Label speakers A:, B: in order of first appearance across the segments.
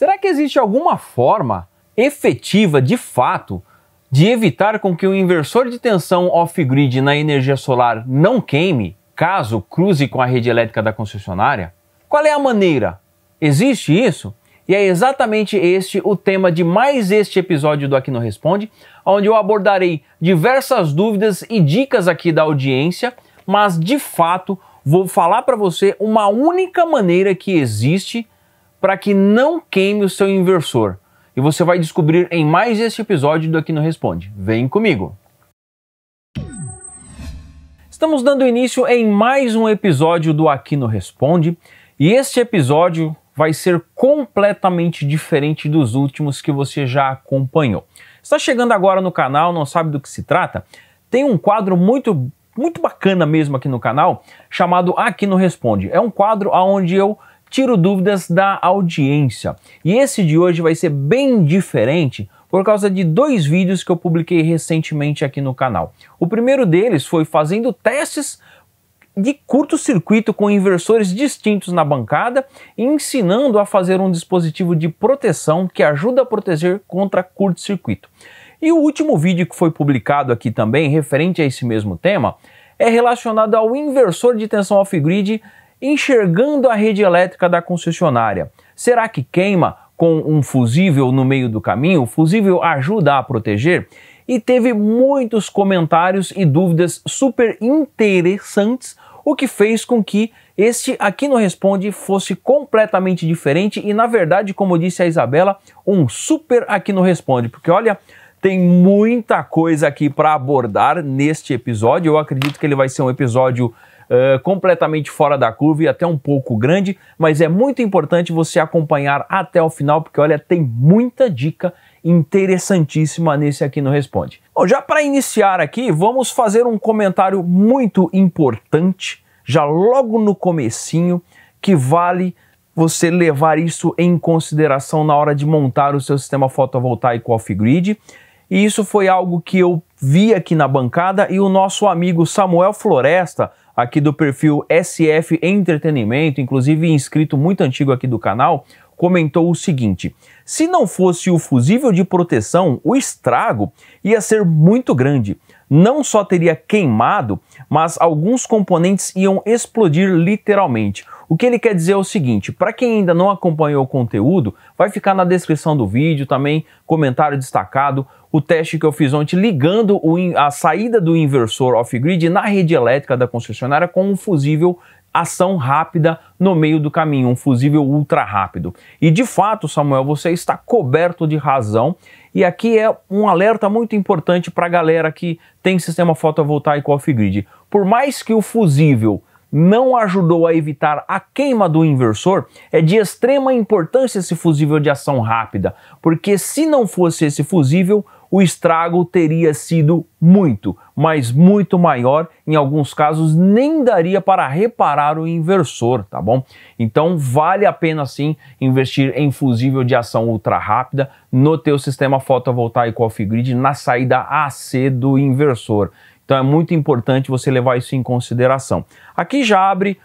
A: Será que existe alguma forma efetiva, de fato, de evitar com que o inversor de tensão off-grid na energia solar não queime, caso cruze com a rede elétrica da concessionária? Qual é a maneira? Existe isso? E é exatamente este o tema de mais este episódio do Aqui no Responde, onde eu abordarei diversas dúvidas e dicas aqui da audiência, mas de fato vou falar para você uma única maneira que existe para que não queime o seu inversor. E você vai descobrir em mais este episódio do Aqui no Responde. Vem comigo! Estamos dando início em mais um episódio do Aqui no Responde, e este episódio vai ser completamente diferente dos últimos que você já acompanhou. Está chegando agora no canal, não sabe do que se trata? Tem um quadro muito bacana mesmo aqui no canal, chamado Aqui no Responde. É um quadro onde eu tiro dúvidas da audiência. E esse de hoje vai ser bem diferente por causa de dois vídeos que eu publiquei recentemente aqui no canal. O primeiro deles foi fazendo testes de curto-circuito com inversores distintos na bancada e ensinando a fazer um dispositivo de proteção que ajuda a proteger contra curto-circuito. E o último vídeo que foi publicado aqui também, referente a esse mesmo tema, é relacionado ao inversor de tensão off-grid enxergando a rede elétrica da concessionária. Será que queima com um fusível no meio do caminho? O fusível ajuda a proteger? E teve muitos comentários e dúvidas super interessantes, o que fez com que este Aqui no Responde fosse completamente diferente e, na verdade, como disse a Isabela, um super Aqui no Responde, porque olha, tem muita coisa aqui para abordar neste episódio. Eu acredito que ele vai ser um episódio completamente fora da curva e até um pouco grande, mas é muito importante você acompanhar até o final, porque olha, tem muita dica interessantíssima nesse Aqui no Responde. Bom, já para iniciar aqui, vamos fazer um comentário muito importante, já logo no comecinho, que vale você levar isso em consideração na hora de montar o seu sistema fotovoltaico off-grid. E isso foi algo que eu vi aqui na bancada e o nosso amigo Samuel Floresta, aqui do perfil SF Entretenimento, inclusive inscrito muito antigo aqui do canal, comentou o seguinte: se não fosse o fusível de proteção, o estrago ia ser muito grande. Não só teria queimado, mas alguns componentes iam explodir literalmente. O que ele quer dizer é o seguinte: para quem ainda não acompanhou o conteúdo, vai ficar na descrição do vídeo também, comentário destacado, o teste que eu fiz ontem ligando a saída do inversor off-grid na rede elétrica da concessionária com um fusível ação rápida no meio do caminho, um fusível ultra rápido. E de fato, Samuel, você está coberto de razão. E aqui é um alerta muito importante para a galera que tem sistema fotovoltaico off-grid. Por mais que o fusível não ajudou a evitar a queima do inversor, é de extrema importância esse fusível de ação rápida, porque se não fosse esse fusível, o estrago teria sido muito, mas muito maior. Em alguns casos nem daria para reparar o inversor, tá bom? Então vale a pena sim investir em fusível de ação ultra rápida no teu sistema fotovoltaico off-grid na saída AC do inversor. Então é muito importante você levar isso em consideração. Aqui já abre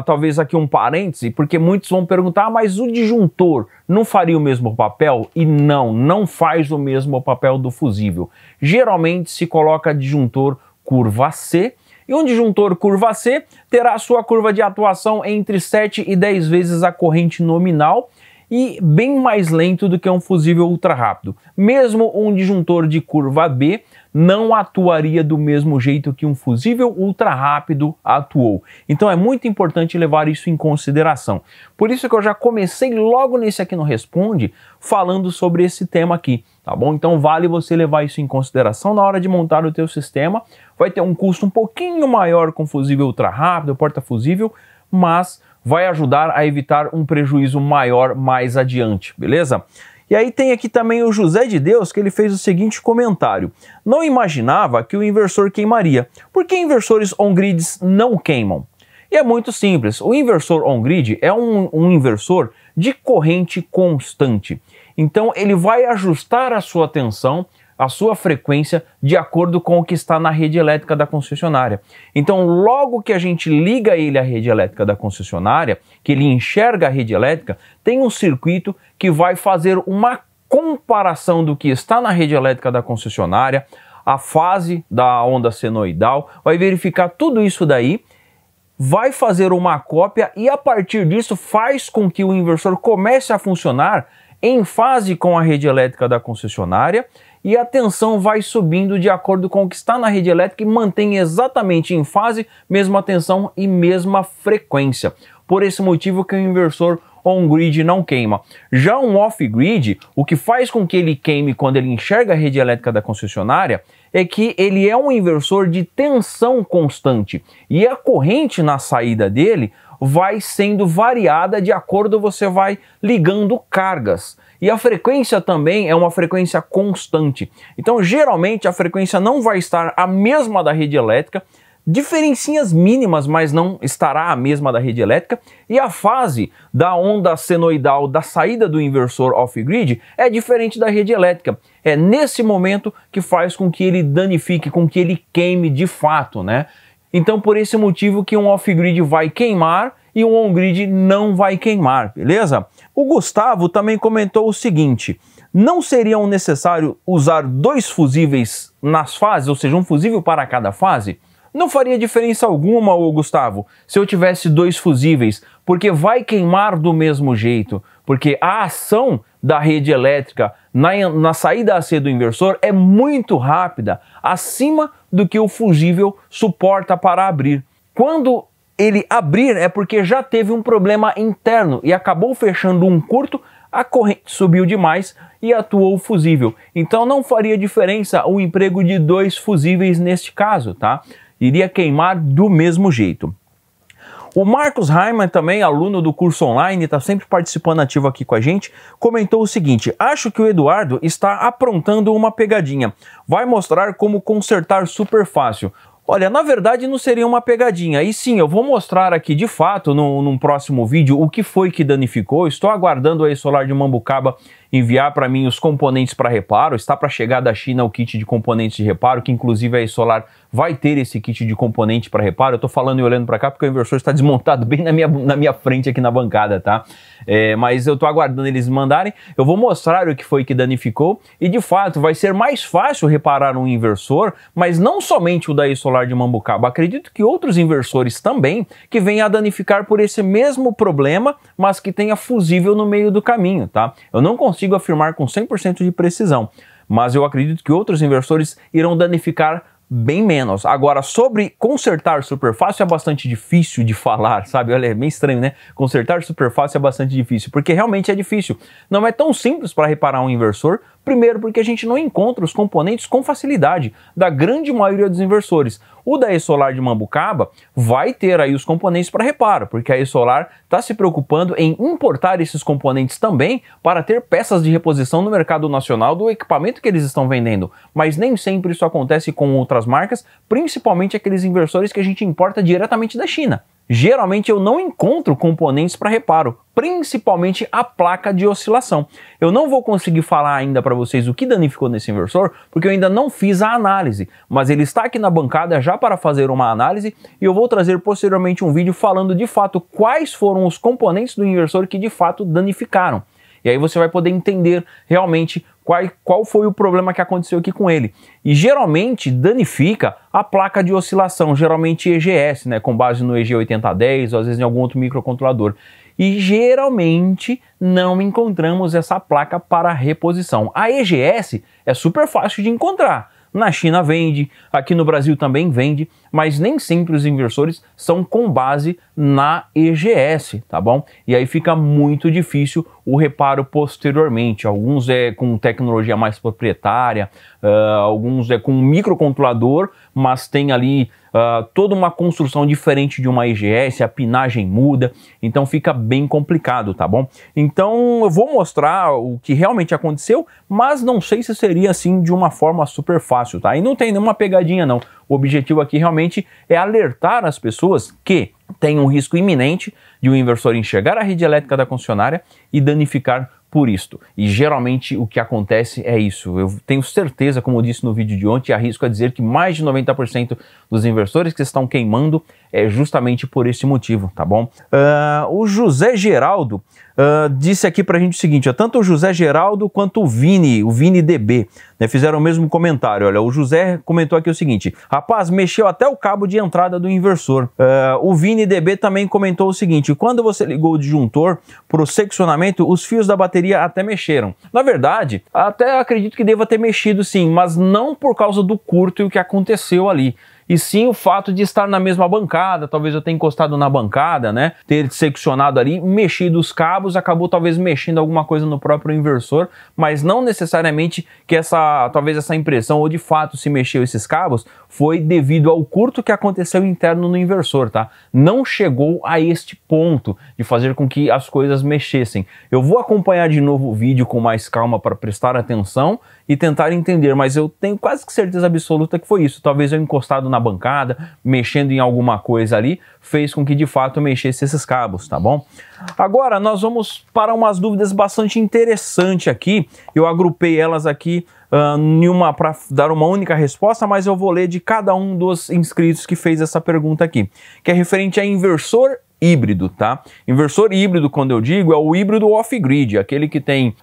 A: talvez aqui um parêntese, porque muitos vão perguntar, mas o disjuntor não faria o mesmo papel? E não faz o mesmo papel do fusível. Geralmente se coloca disjuntor curva C, e um disjuntor curva C terá a sua curva de atuação entre 7 e 10 vezes a corrente nominal, e bem mais lento do que um fusível ultra rápido. Mesmo um disjuntor de curva B não atuaria do mesmo jeito que um fusível ultra rápido atuou. Então é muito importante levar isso em consideração. Por isso que eu já comecei logo nesse Aqui no Responde falando sobre esse tema aqui, tá bom? Então vale você levar isso em consideração na hora de montar o teu sistema. Vai ter um custo um pouquinho maior com fusível ultra rápido, porta-fusível, mas vai ajudar a evitar um prejuízo maior mais adiante, beleza? E aí tem aqui também o José de Deus, que ele fez o seguinte comentário: não imaginava que o inversor queimaria. Por que inversores on-grids não queimam? E é muito simples, o inversor on-grid é um inversor de corrente constante. Então ele vai ajustar a sua tensão a sua frequência de acordo com o que está na rede elétrica da concessionária. Então, logo que a gente liga ele à rede elétrica da concessionária, que ele enxerga a rede elétrica, tem um circuito que vai fazer uma comparação do que está na rede elétrica da concessionária, a fase da onda senoidal, vai verificar tudo isso daí, vai fazer uma cópia e a partir disso faz com que o inversor comece a funcionar em fase com a rede elétrica da concessionária e a tensão vai subindo de acordo com o que está na rede elétrica e mantém exatamente em fase, mesma tensão e mesma frequência. Por esse motivo que o inversor on-grid não queima. Já um off-grid, o que faz com que ele queime quando ele enxerga a rede elétrica da concessionária é que ele é um inversor de tensão constante e a corrente na saída dele vai sendo variada de acordo você vai ligando cargas. E a frequência também é uma frequência constante. Então, geralmente, a frequência não vai estar a mesma da rede elétrica, diferencinhas mínimas, mas não estará a mesma da rede elétrica, e a fase da onda senoidal da saída do inversor off-grid é diferente da rede elétrica. É nesse momento que faz com que ele danifique, com que ele queime de fato, né? Então, por esse motivo que um off-grid vai queimar e um on-grid não vai queimar, beleza? O Gustavo também comentou o seguinte: não seria necessário usar 2 fusíveis nas fases, ou seja, um fusível para cada fase? Não faria diferença alguma, ô Gustavo, se eu tivesse 2 fusíveis, porque vai queimar do mesmo jeito, porque a ação da rede elétrica na saída AC do inversor é muito rápida, acima do que o fusível suporta para abrir. Quando ele abrir é porque já teve um problema interno e acabou fechando um curto, a corrente subiu demais e atuou o fusível. Então não faria diferença o emprego de 2 fusíveis neste caso, tá? Iria queimar do mesmo jeito. O Marcos Heimann, também aluno do curso online, está sempre participando ativo aqui com a gente, comentou o seguinte: acho que o Eduardo está aprontando uma pegadinha. Vai mostrar como consertar super fácil. Olha, na verdade não seria uma pegadinha, e sim, eu vou mostrar aqui de fato num próximo vídeo o que foi que danificou. Estou aguardando a Solar de Mambucaba enviar para mim os componentes para reparo. Está para chegar da China o kit de componentes de reparo, que inclusive a Solar vai ter esse kit de componente para reparo. Eu estou falando e olhando para cá porque o inversor está desmontado bem na minha frente aqui na bancada, tá? Mas eu estou aguardando eles mandarem. Eu vou mostrar o que foi que danificou e de fato vai ser mais fácil reparar um inversor, mas não somente o da Solar de Mambucaba. Acredito que outros inversores também que venham a danificar por esse mesmo problema, mas que tenha fusível no meio do caminho, tá? Eu não consigo afirmar com 100% de precisão, mas eu acredito que outros inversores irão danificar bem menos. Agora, sobre consertar superfácil é bastante difícil de falar, sabe? Olha, é meio estranho, né? Consertar superfácil é bastante difícil, porque realmente é difícil. Não é tão simples para reparar um inversor, primeiro porque a gente não encontra os componentes com facilidade da grande maioria dos inversores. O da Solar de Mambucaba vai ter aí os componentes para reparo, porque a Solar está se preocupando em importar esses componentes também para ter peças de reposição no mercado nacional do equipamento que eles estão vendendo. Mas nem sempre isso acontece com outras marcas, principalmente aqueles inversores que a gente importa diretamente da China. Geralmente eu não encontro componentes para reparo, principalmente a placa de oscilação. Eu não vou conseguir falar ainda para vocês o que danificou nesse inversor, porque eu ainda não fiz a análise, mas ele está aqui na bancada já para fazer uma análise e eu vou trazer posteriormente um vídeo falando de fato quais foram os componentes do inversor que de fato danificaram. E aí você vai poder entender realmente qual foi o problema que aconteceu aqui com ele. E geralmente danifica a placa de oscilação, geralmente EGS, né, com base no EG8010 ou às vezes em algum outro microcontrolador. E geralmente não encontramos essa placa para reposição. A EGS é super fácil de encontrar. Na China vende, aqui no Brasil também vende, mas nem sempre os inversores são com base na EGS, tá bom? E aí fica muito difícil o reparo posteriormente. Alguns é com tecnologia mais proprietária, alguns é com microcontrolador, mas tem ali toda uma construção diferente de uma EGS, a pinagem muda, então fica bem complicado, tá bom? Então eu vou mostrar o que realmente aconteceu, mas não sei se seria assim de uma forma super fácil, tá? E não tem nenhuma pegadinha não. O objetivo aqui realmente é alertar as pessoas que tem um risco iminente de um inversor enxergar a rede elétrica da concessionária e danificar por isto. E geralmente o que acontece é isso. Eu tenho certeza, como eu disse no vídeo de ontem, arrisco a dizer que mais de 90% dos inversores que estão queimando é justamente por esse motivo, tá bom? O José Geraldo disse aqui pra gente o seguinte, ó, tanto o José Geraldo quanto o Vini DB, né, fizeram o mesmo comentário. Olha, o José comentou aqui o seguinte, rapaz, mexeu até o cabo de entrada do inversor. O Vini DB também comentou o seguinte, quando você ligou o disjuntor pro seccionamento, os fios da bateria até mexeram. Na verdade, até acredito que deva ter mexido sim, mas não por causa do curto e o que aconteceu ali. E sim o fato de estar na mesma bancada, talvez eu tenha encostado na bancada, né, ter seccionado ali, mexido os cabos, acabou talvez mexendo alguma coisa no próprio inversor, mas não necessariamente que talvez essa impressão ou de fato se mexeu esses cabos foi devido ao curto que aconteceu interno no inversor, tá? Não chegou a este ponto de fazer com que as coisas mexessem. Eu vou acompanhar de novo o vídeo com mais calma para prestar atenção e tentar entender, mas eu tenho quase que certeza absoluta que foi isso. Talvez eu encostado na bancada, mexendo em alguma coisa ali, fez com que de fato mexesse esses cabos, tá bom? Agora nós vamos para umas dúvidas bastante interessantes aqui. Eu agrupei elas aqui para dar uma única resposta, mas eu vou ler de cada um dos inscritos que fez essa pergunta aqui, que é referente a inversor híbrido, tá? Inversor híbrido, quando eu digo, é o híbrido off-grid, aquele que tem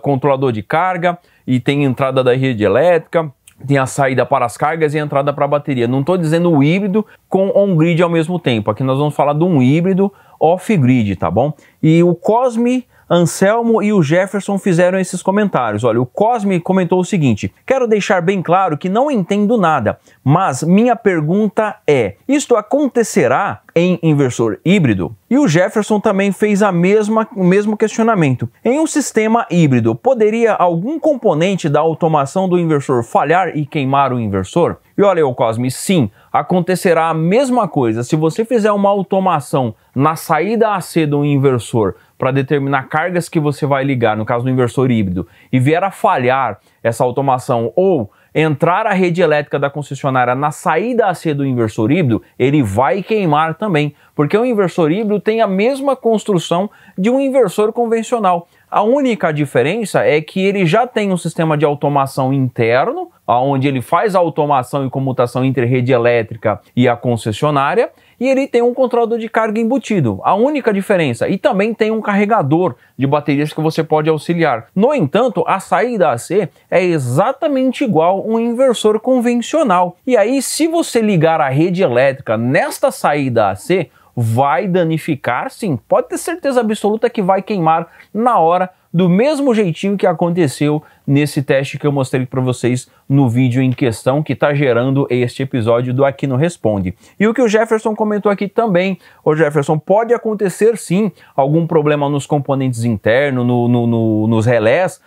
A: controlador de carga e tem entrada da rede elétrica, tem a saída para as cargas e a entrada para a bateria. Não estou dizendo o híbrido com on-grid ao mesmo tempo. Aqui nós vamos falar de um híbrido off-grid, tá bom? E o Cosme, Anselmo e o Jefferson fizeram esses comentários. Olha, o Cosme comentou o seguinte, quero deixar bem claro que não entendo nada, mas minha pergunta é, isto acontecerá em inversor híbrido? E o Jefferson também fez o mesmo questionamento. Em um sistema híbrido, poderia algum componente da automação do inversor falhar e queimar o inversor? E olha aí, Cosme, sim, acontecerá a mesma coisa. Se você fizer uma automação na saída AC do inversor para determinar cargas que você vai ligar, no caso do inversor híbrido, e vier a falhar essa automação ou entrar a rede elétrica da concessionária na saída AC do inversor híbrido, ele vai queimar também, porque o inversor híbrido tem a mesma construção de um inversor convencional. A única diferença é que ele já tem um sistema de automação interno, onde ele faz a automação e comutação entre rede elétrica e a concessionária, e ele tem um controlador de carga embutido, a única diferença, e também tem um carregador de baterias que você pode auxiliar. No entanto, a saída AC é exatamente igual um inversor convencional. E aí, se você ligar a rede elétrica nesta saída AC, vai danificar, sim, pode ter certeza absoluta que vai queimar na hora, do mesmo jeitinho que aconteceu nesse teste que eu mostrei para vocês no vídeo em questão, que está gerando este episódio do Aqui no Responde. E o que o Jefferson comentou aqui também, o Jefferson, pode acontecer sim algum problema nos componentes internos, nos relés,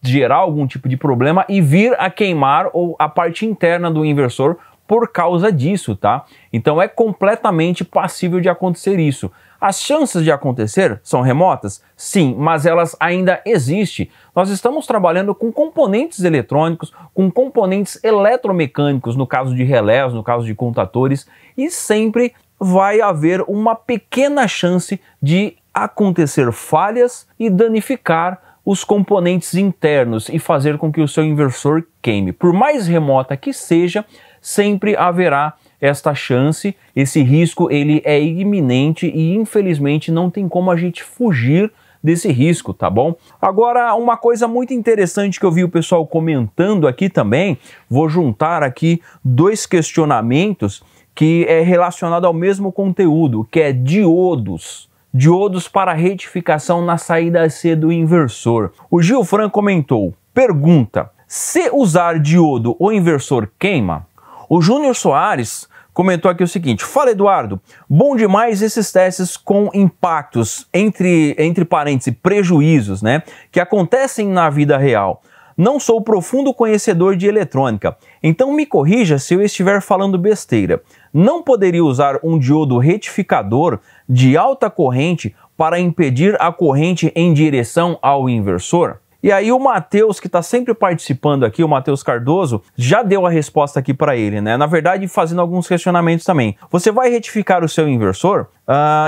A: gerar algum tipo de problema e vir a queimar a parte interna do inversor por causa disso, tá? Então é completamente passível de acontecer isso. As chances de acontecer são remotas? Sim, mas elas ainda existem. Nós estamos trabalhando com componentes eletrônicos, com componentes eletromecânicos, no caso de relés, no caso de contatores, e sempre vai haver uma pequena chance de acontecer falhas e danificar os componentes internos e fazer com que o seu inversor queime. Por mais remota que seja, sempre haverá esta chance, esse risco ele é iminente e infelizmente não tem como a gente fugir desse risco, tá bom? Agora, uma coisa muito interessante que eu vi o pessoal comentando aqui também, vou juntar aqui dois questionamentos que é relacionado ao mesmo conteúdo, que é diodos. Diodos para retificação na saída AC do inversor. O Gilfran comentou, pergunta, se usar diodo o inversor queima? O Júnior Soares comentou aqui o seguinte, fala Eduardo, bom demais esses testes com impactos, entre parênteses, prejuízos, né, que acontecem na vida real. Não sou profundo conhecedor de eletrônica, então me corrija se eu estiver falando besteira. Não poderia usar um diodo retificador de alta corrente para impedir a corrente em direção ao inversor? E aí o Matheus, que está sempre participando aqui, o Matheus Cardoso, já deu a resposta aqui para ele, né? Na verdade, fazendo alguns questionamentos também. Você vai retificar o seu inversor?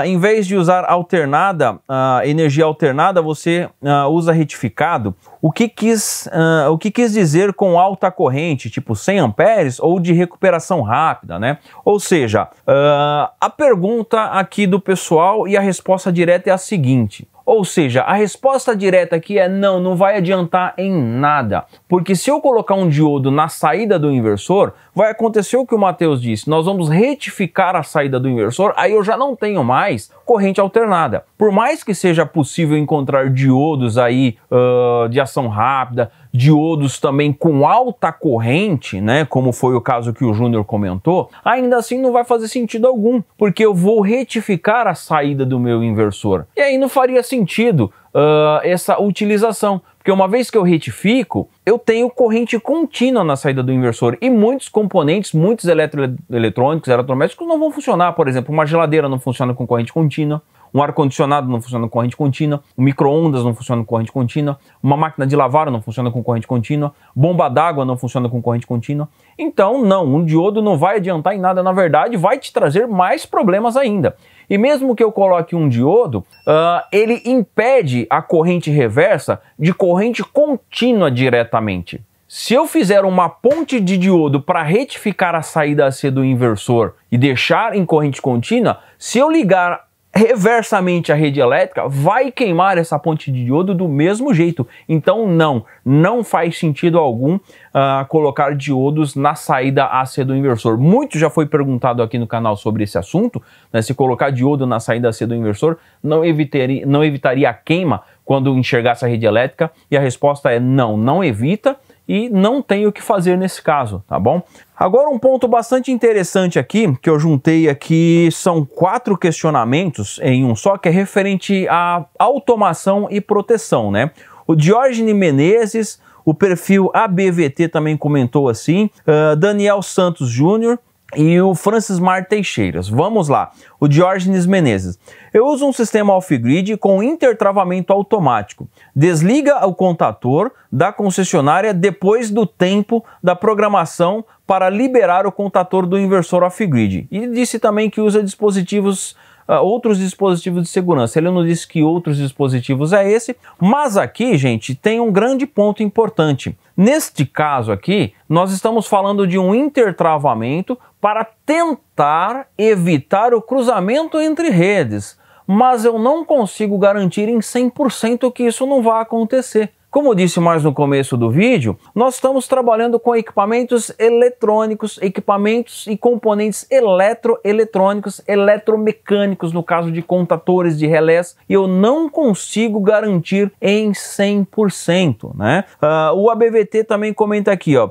A: Em vez de usar alternada, energia alternada, você usa retificado. O que quis dizer com alta corrente, tipo 100 amperes ou de recuperação rápida, né? Ou seja, a pergunta aqui do pessoal e a resposta direta é a seguinte. Ou seja, a resposta direta aqui é não vai adiantar em nada. Porque se eu colocar um diodo na saída do inversor, vai acontecer o que o Matheus disse. Nós vamos retificar a saída do inversor, aí eu já não tenho mais corrente alternada. Por mais que seja possível encontrar diodos aí de ação rápida, diodos também com alta corrente, né, como foi o caso que o Júnior comentou, ainda assim não vai fazer sentido algum, porque eu vou retificar a saída do meu inversor. E aí não faria sentido essa utilização, porque uma vez que eu retifico, eu tenho corrente contínua na saída do inversor e muitos componentes, muitos eletrônicos, eletrodomésticos não vão funcionar. Por exemplo, uma geladeira não funciona com corrente contínua, um ar-condicionado não funciona com corrente contínua, um micro-ondas não funciona com corrente contínua, uma máquina de lavar não funciona com corrente contínua, bomba d'água não funciona com corrente contínua. Então, não, um diodo não vai adiantar em nada, na verdade, vai te trazer mais problemas ainda. E mesmo que eu coloque um diodo, ele impede a corrente reversa de corrente contínua diretamente. Se eu fizer uma ponte de diodo para retificar a saída AC do inversor e deixar em corrente contínua, se eu ligar reversamente a rede elétrica, vai queimar essa ponte de diodo do mesmo jeito. Então não faz sentido algum colocar diodos na saída AC do inversor. Muito já foi perguntado aqui no canal sobre esse assunto, né? Se colocar diodo na saída AC do inversor não evitaria a queima quando enxergasse a rede elétrica, e a resposta é não evita. E não tem o que fazer nesse caso, tá bom? Agora um ponto bastante interessante aqui, que eu juntei aqui, são 4 questionamentos em um só, que é referente à automação e proteção, né? O Diógenes Menezes, o perfil ABVT também comentou assim, Daniel Santos Júnior e o Francis Mar Teixeiras. Vamos lá, o Diógenes Menezes. Eu uso um sistema off-grid com intertravamento automático. Desliga o contator da concessionária depois do tempo da programação para liberar o contator do inversor off-grid. E disse também que usa outros dispositivos de segurança. Ele não disse que outros dispositivos é esse, mas aqui, gente, tem um grande ponto importante. Neste caso aqui, nós estamos falando de um intertravamento para tentar evitar o cruzamento entre redes, mas eu não consigo garantir em 100% que isso não vai acontecer. Como eu disse mais no começo do vídeo, nós estamos trabalhando com equipamentos eletrônicos, equipamentos e componentes eletroeletrônicos, eletromecânicos, no caso de contadores de relés, e eu não consigo garantir em 100%, né? O ABVT também comenta aqui, ó,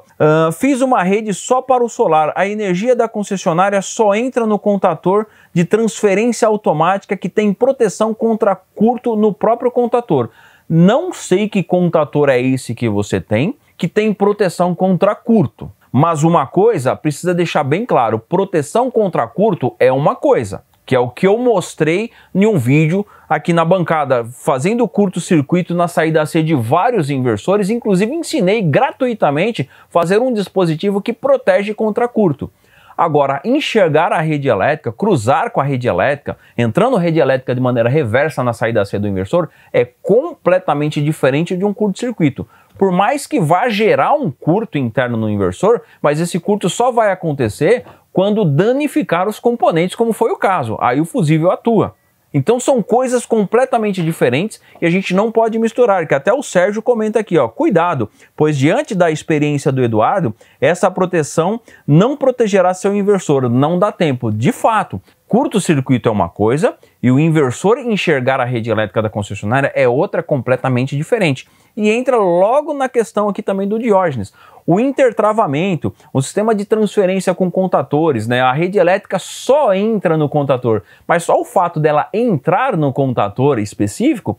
A: fiz uma rede só para o solar, a energia da concessionária só entra no contador de transferência automática que tem proteção contra curto no próprio contador. Não sei que contador é esse que você tem, que tem proteção contra curto. Mas uma coisa precisa deixar bem claro, proteção contra curto é uma coisa, que é o que eu mostrei em um vídeo aqui na bancada, fazendo curto-circuito na saída AC de vários inversores, inclusive ensinei gratuitamente fazer um dispositivo que protege contra curto. Agora, enxergar a rede elétrica, cruzar com a rede elétrica, entrando na rede elétrica de maneira reversa na saída AC do inversor, é completamente diferente de um curto-circuito. Por mais que vá gerar um curto interno no inversor, mas esse curto só vai acontecer quando danificar os componentes, como foi o caso. Aí o fusível atua. Então são coisas completamente diferentes e a gente não pode misturar, que até o Sérgio comenta aqui, ó, cuidado, pois diante da experiência do Eduardo, essa proteção não protegerá seu inversor, não dá tempo. De fato, curto-circuito é uma coisa e o inversor enxergar a rede elétrica da concessionária é outra completamente diferente. E entra logo na questão aqui também do Diógenes. O intertravamento, o sistema de transferência com contadores, né? A rede elétrica só entra no contador, mas só o fato dela entrar no contador específico,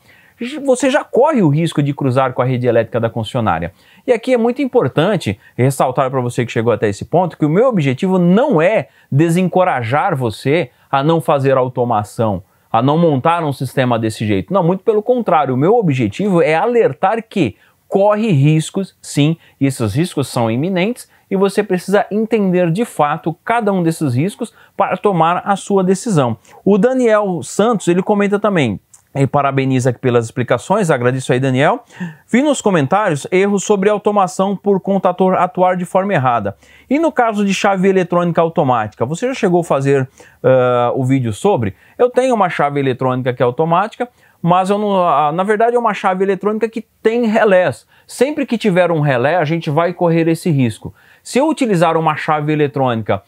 A: você já corre o risco de cruzar com a rede elétrica da concessionária. E aqui é muito importante ressaltar para você que chegou até esse ponto que o meu objetivo não é desencorajar você a não fazer automação, a não montar um sistema desse jeito. Não, muito pelo contrário, o meu objetivo é alertar que corre riscos, sim, e esses riscos são iminentes e você precisa entender de fato cada um desses riscos para tomar a sua decisão. O Daniel Santos, ele comenta também, e parabeniza aqui pelas explicações, agradeço aí, Daniel. Vi nos comentários erros sobre automação por contador atuar de forma errada. E no caso de chave eletrônica automática, você já chegou a fazer o vídeo sobre? Eu tenho uma chave eletrônica que é automática, mas eu não, na verdade é uma chave eletrônica que tem relés. Sempre que tiver um relé, a gente vai correr esse risco. Se eu utilizar uma chave eletrônica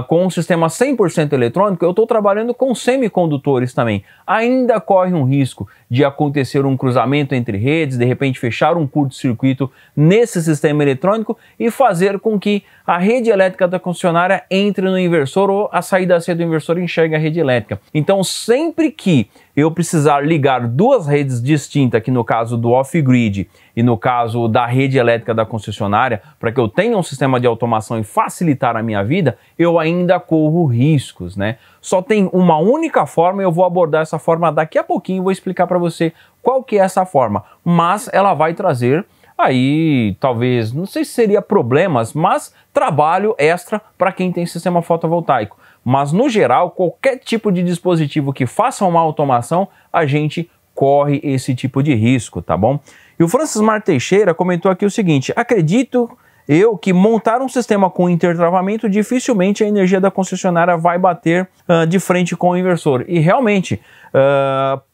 A: com um sistema 100% eletrônico, eu estou trabalhando com semicondutores também. Ainda corre um risco de acontecer um cruzamento entre redes, de repente fechar um curto-circuito nesse sistema eletrônico e fazer com que a rede elétrica da concessionária entre no inversor ou a saída C do inversor enxergue a rede elétrica. Então, sempre que eu precisar ligar duas redes distintas, aqui no caso do off-grid e no caso da rede elétrica da concessionária, para que eu tenha um sistema de automação e facilitar a minha vida, eu ainda corro riscos, né? Só tem uma única forma e eu vou abordar essa forma daqui a pouquinho, vou explicar para você qual que é essa forma, mas ela vai trazer aí, talvez, não sei se seria problemas, mas trabalho extra para quem tem sistema fotovoltaico. Mas no geral, qualquer tipo de dispositivo que faça uma automação, a gente corre esse tipo de risco, tá bom? E o Francis Mar Teixeira comentou aqui o seguinte: acredito eu que montar um sistema com intertravamento, dificilmente a energia da concessionária vai bater de frente com o inversor. E realmente,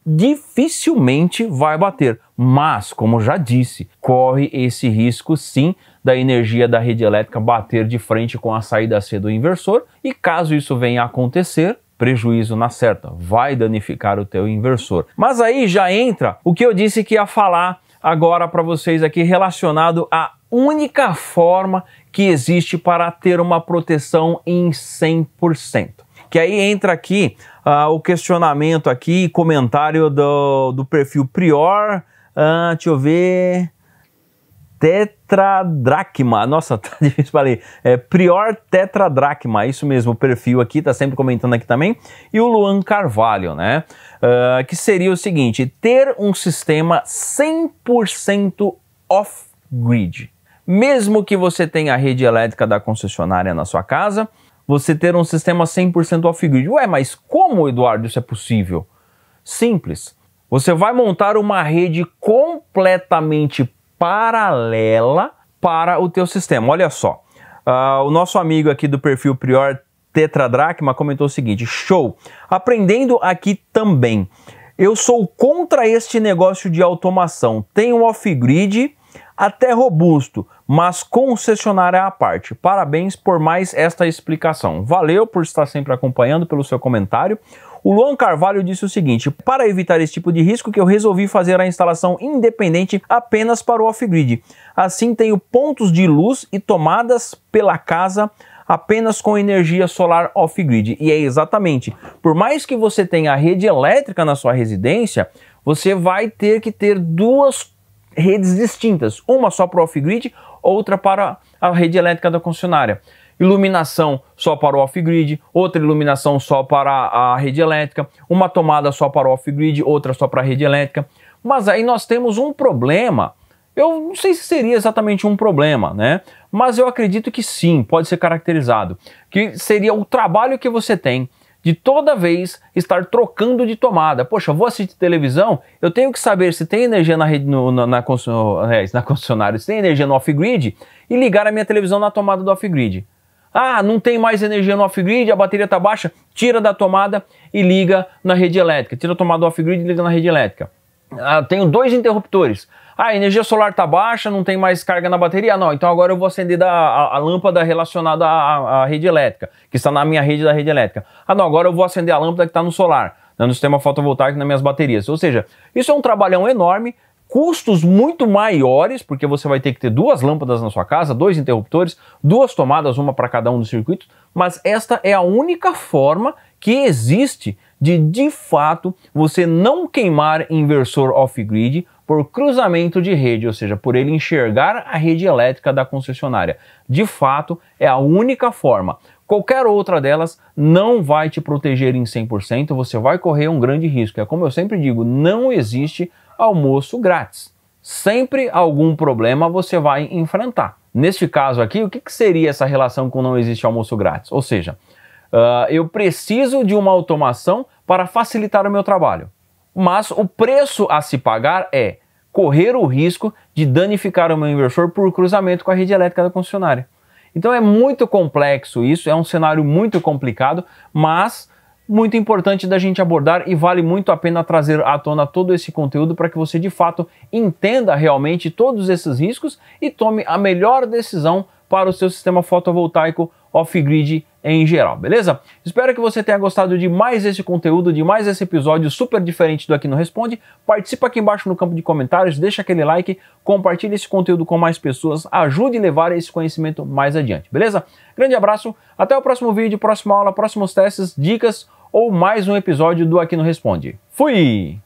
A: dificilmente vai bater. Mas, como já disse, corre esse risco sim da energia da rede elétrica bater de frente com a saída C do inversor. E caso isso venha a acontecer, prejuízo na certa, vai danificar o teu inversor. Mas aí já entra o que eu disse que ia falar agora para vocês aqui relacionado à única forma que existe para ter uma proteção em 100%. Que aí entra aqui o questionamento aqui, comentário do perfil Prior, deixa eu ver, Tetradracma, nossa, tá difícil para ler, Prior Tetradracma, isso mesmo, o perfil aqui, tá sempre comentando aqui também, e o Luan Carvalho, né, que seria o seguinte: ter um sistema 100% off-grid. Mesmo que você tenha a rede elétrica da concessionária na sua casa, você ter um sistema 100% off-grid. Ué, mas como, Eduardo, isso é possível? Simples. Você vai montar uma rede completamente paralela para o teu sistema. Olha só, o nosso amigo aqui do perfil Prior Tetradracma comentou o seguinte: show, aprendendo aqui também. Eu sou contra este negócio de automação. Tem um off-grid até robusto, mas concessionária à parte. Parabéns por mais esta explicação. Valeu por estar sempre acompanhando, pelo seu comentário. O Luan Carvalho disse o seguinte: para evitar esse tipo de risco que eu resolvi fazer a instalação independente apenas para o off-grid. Assim tenho pontos de luz e tomadas pela casa apenas com energia solar off-grid. E é exatamente, por mais que você tenha a rede elétrica na sua residência, você vai ter que ter duas redes distintas, uma só para o off-grid, outra para a rede elétrica da concessionária. Iluminação só para o off-grid, outra iluminação só para a rede elétrica, uma tomada só para o off-grid, outra só para a rede elétrica. Mas aí nós temos um problema. Eu não sei se seria exatamente um problema, né? Mas eu acredito que sim, pode ser caracterizado. Que seria o trabalho que você tem de toda vez estar trocando de tomada. Poxa, vou assistir televisão, eu tenho que saber se tem energia na rede, na concessionária, se tem energia no off-grid e ligar a minha televisão na tomada do off-grid. Ah, não tem mais energia no off-grid, a bateria está baixa, tira da tomada e liga na rede elétrica. Tira a tomada do off-grid e liga na rede elétrica. Ah, tenho dois interruptores. Ah, a energia solar está baixa, não tem mais carga na bateria? Não, então agora eu vou acender a lâmpada relacionada à rede elétrica, que está na minha rede da rede elétrica. Ah, não, agora eu vou acender a lâmpada que está no solar, no sistema fotovoltaico, nas minhas baterias. Ou seja, isso é um trabalhão enorme, custos muito maiores, porque você vai ter que ter duas lâmpadas na sua casa, dois interruptores, duas tomadas, uma para cada um dos circuitos, mas esta é a única forma que existe de fato, você não queimar inversor off-grid por cruzamento de rede, ou seja, por ele enxergar a rede elétrica da concessionária. De fato, é a única forma. Qualquer outra delas não vai te proteger em 100%, você vai correr um grande risco. É como eu sempre digo, não existe almoço grátis. sempre algum problema você vai enfrentar. Neste caso aqui, o que seria essa relação com não existe almoço grátis? Ou seja, eu preciso de uma automação para facilitar o meu trabalho, mas o preço a se pagar é correr o risco de danificar o meu inversor por cruzamento com a rede elétrica da concessionária. Então é muito complexo isso, é um cenário muito complicado, mas muito importante da gente abordar e vale muito a pena trazer à tona todo esse conteúdo para que você de fato entenda realmente todos esses riscos e tome a melhor decisão para o seu sistema fotovoltaico off-grid em geral, beleza? Espero que você tenha gostado de mais esse conteúdo, de mais esse episódio super diferente do Aqui no Responde. Participa aqui embaixo no campo de comentários, deixa aquele like, compartilhe esse conteúdo com mais pessoas, ajude a levar esse conhecimento mais adiante, beleza? Grande abraço, até o próximo vídeo, próxima aula, próximos testes, dicas ou mais um episódio do Aqui no Responde. Fui!